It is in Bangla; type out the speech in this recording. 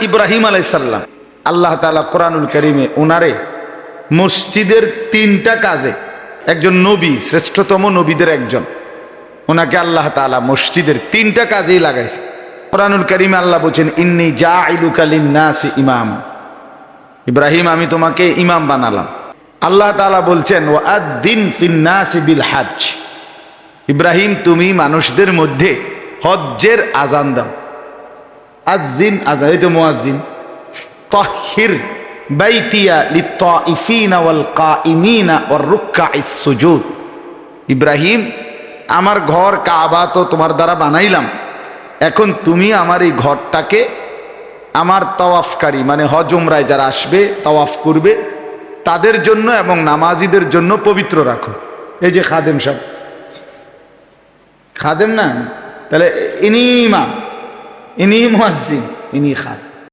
ইব্রাহিম আলাইসাল্লাম আল্লাহ তাআলা কোরআনুল কারীমে ওনারে মসজিদের 3টা কাজে, একজন নবী, শ্রেষ্ঠতম নবীদের একজন, ওনাকে আল্লাহ তাআলা মসজিদের 3টা কাজেই লাগাইছে। কোরআনুল কারীমে আল্লাহ বলেন, ইন্নী জাইলুকা লিন-নাসি ইমাম, ইব্রাহিম আমি তোমাকে ইমাম বানালাম। আল্লাহ তাআলা বলছেন, ওয়াআযযিন ফিন-নাসি বিল-হজ্জ, ইব্রাহিম তুমি মানুষদের মধ্যে হজ্জের আযান দাও। আযিন আযান, এই তো মুয়াজ্জিন। তাহহির বাইতিয়া লিত-তাইফিনা ওয়াল কাইমিনা ওয়ার রুকআইস সুজুদ, ইব্রাহিম আমার ঘর কাবা তো তোমার দ্বারা বানাইলাম, এখন তুমি আমার এই ঘরটাকে আমার তাওয়াফকারী মানে হজ উমরায় যারা আসবে তাওয়াফ করবে তাদের জন্য এবং নামাজিদের জন্য পবিত্র রাখো। এই যে খাদেম সাহেব, খাদেম না, তাহলে ইনি ইমাম, ইনি মুয়াজ্জিন, ইনি খাদেম।